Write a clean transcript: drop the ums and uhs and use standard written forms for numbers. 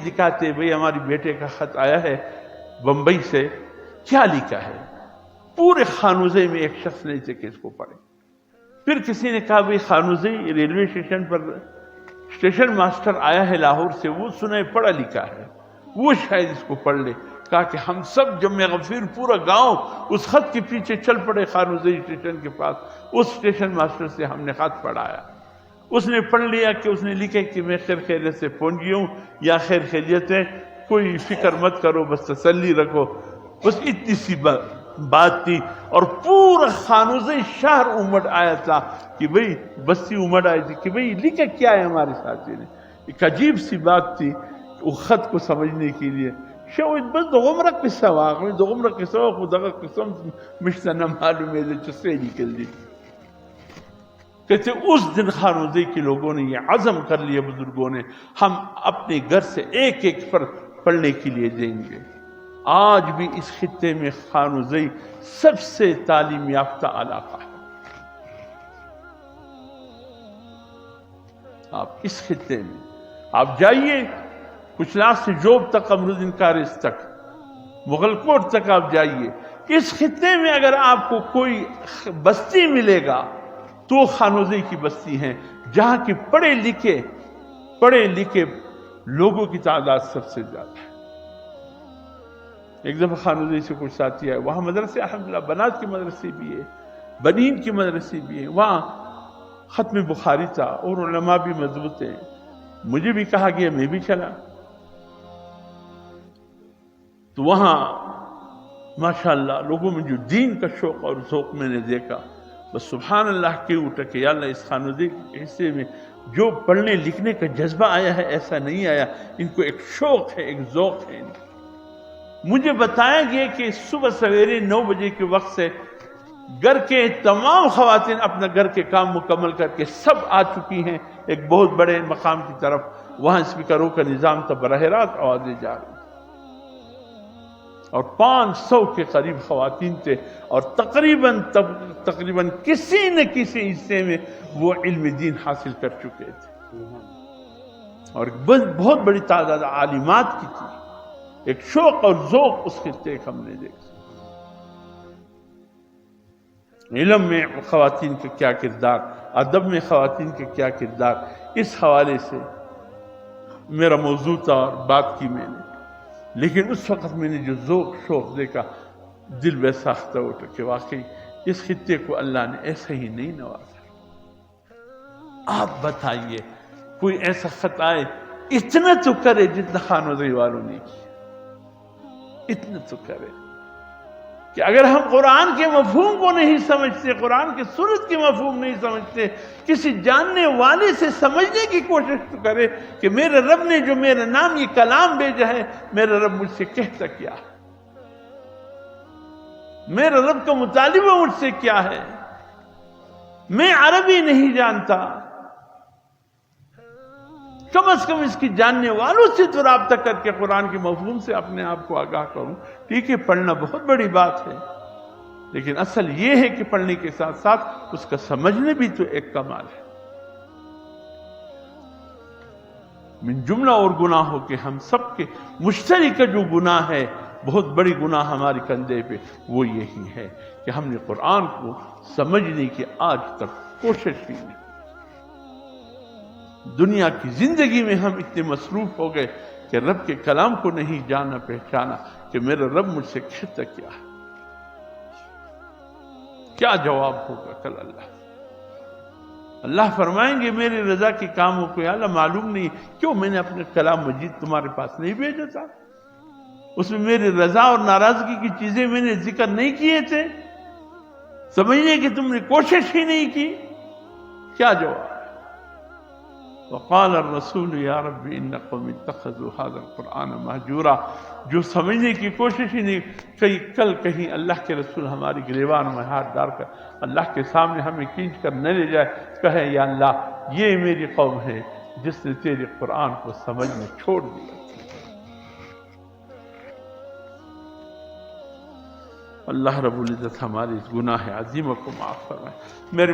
دکھاتے بھئی ہماری بیٹے کا خط آیا ہے بمبئی سے، کیا لکھا ہے؟ پورے خانوزے میں ایک شخص نہیں تھے کہ اس کو پڑھے۔ پھر کسی نے کہا بھئی خانوزے ریلوے اسٹیشن پر اسٹیشن ماسٹر آیا ہے لاہور سے، وہ سنے پڑھا لکھا ہے، وہ شاید اس کو پڑھ لے۔ کہا کہ ہم سب جمع غفیر پورا گاؤں اس خط کے پیچھے چل پڑے خانوزے اسٹیشن کے پاس۔ اس اسٹیشن ماسٹر سے ہم نے خط پڑھایا، اس نے پڑھ لیا کہ اس نے لکھا کہ میں خیر خیریت سے پہنچ گیا ہوں، یا خیر خیریت ہے، کوئی فکر مت کرو، بس تسلی رکھو۔ بس اتنی سی بات تھی، اور پورا خانوزے شہر امڑ آیا تھا کہ بھئی بستی امڑ آئی تھی کہ بھئی لکھا کیا ہے ہمارے ساتھی نے۔ ایک عجیب سی بات تھی وہ خط کو سمجھنے کے لیے۔ شاید بس دغمرہ قصہ واقعی دغمرہ قصہ خدا قسم مشتہ نہ معلوم ہے چسے نکل دی۔ کہتے اس دن خانوزے کے لوگوں نے یہ عزم کر لیا بزرگوں نے، ہم اپنے گھر سے ایک ایک پر پڑھنے کے لیے دیں گے۔ آج بھی اس خطے میں خانوزے سب سے تعلیم یافتہ علاقہ ہے۔ آپ اس خطے میں آپ جائیے، کچلا سے جوب تک، امرالدین کارث تک، مغل کوٹ تک آپ جائیے، اس خطے میں اگر آپ کو کوئی بستی ملے گا تو خانوزے کی بستی ہیں، جہاں کے پڑھے لکھے لوگوں کی تعداد سب سے زیادہ ہے۔ ایک دفعہ خانوزے سے کچھ ساتھی آئے، وہاں مدرسے الحمدللہ بنات کے مدرسے بھی ہیں، بنین کے مدرسے بھی ہیں، وہاں ختم بخاری تھا اور علماء بھی مضبوط ہیں۔ مجھے بھی کہا گیا، میں بھی چلا، تو وہاں ماشاءاللہ لوگوں میں جو دین کا شوق اور ذوق میں نے دیکھا، بس سبحان اللہ کے اٹھا کہ یا اللہ اس خانوزے کے حصے میں جو پڑھنے لکھنے کا جذبہ آیا ہے ایسا نہیں آیا، ان کو ایک شوق ہے، ایک ذوق ہے۔ مجھے بتایا گیا کہ صبح سویرے 9 بجے کے وقت سے گھر کے تمام خواتین اپنا گھر کے کام مکمل کر کے سب آ چکی ہیں ایک بہت بڑے مقام کی طرف، وہاں اسپیکروں کا نظام تھا، براہ راست آوازیں جا رہی، اور 500 کے قریب خواتین تھے، اور تقریباً کسی نہ کسی حصے میں وہ علم دین حاصل کر چکے تھے، اور بہت بڑی تعداد عالمات کی تھی۔ ایک شوق اور ذوق اس خطے کا ہم نے دیکھا۔ علم میں خواتین کا کیا کردار، ادب میں خواتین کا کیا کردار، اس حوالے سے میرا موضوع تھا اور بات کی میں نے، لیکن اس وقت میں نے جو ذوق شوق دیکھا، دل ویسا اٹھا کہ واقعی اس خطے کو اللہ نے ایسا ہی نہیں نوازا۔ آپ بتائیے کوئی ایسا خط آئے، اتنا تو کرے جتنا خانوزے والوں نے کیا، اتنا تو کرے کہ اگر ہم قرآن کے مفہوم کو نہیں سمجھتے، قرآن کے سنت کے مفہوم نہیں سمجھتے، کسی جاننے والے سے سمجھنے کی کوشش تو کرے کہ میرے رب نے جو میرے نام یہ کلام بھیجا ہے، میرا رب مجھ سے کہتا کیا ہے، میرے رب کا مطالبہ مجھ سے کیا ہے۔ میں عربی نہیں جانتا، کم از کم اس کی جاننے والوں سے تو رابطہ کر کے قرآن کے مفہوم سے اپنے آپ کو آگاہ کروں۔ ٹھیک ہے، پڑھنا بہت بڑی بات ہے، لیکن اصل یہ ہے کہ پڑھنے کے ساتھ ساتھ اس کا سمجھنے بھی تو ایک کمال ہے۔ من جملہ اور گناہوں کے ہم سب کے مشترک جو گناہ ہے، بہت بڑی گناہ ہمارے کندھے پہ، وہ یہی ہے کہ ہم نے قرآن کو سمجھنے کی آج تک کوشش ہی نہیں۔ دنیا کی زندگی میں ہم اتنے مصروف ہو گئے کہ رب کے کلام کو نہیں جانا پہچانا کہ میرا رب مجھ سے کہتا کیا ہے، کیا جواب ہوگا کل اللہ فرمائیں گے میری رضا کے کاموں کو یا اللہ معلوم نہیں کیوں میں نے اپنے کلام مجید تمہارے پاس نہیں بھیجا تھا، اس میں میری رضا اور ناراضگی کی چیزیں میں نے ذکر نہیں کیے تھے، سمجھنے کی تم نے کوشش ہی نہیں کی، کیا جواب؟ وقال الرسول یا رب ان قوم اتخذوا هذا القرآن مہجورا، جو سمجھنے کی کوشش ہی نہیں، کل کہیں اللہ کے رسول ہماری گریبان میں ہاتھ ڈال کر اللہ کے سامنے ہمیں کھینچ کر نہ لے جائے، کہے یا اللہ یہ میری قوم ہے جس نے تیرے قرآن کو سمجھنا چھوڑ دیا۔ اللہ رب العزت ہمارے اس گناہ عظیم کو معاف فرمائے۔ میرے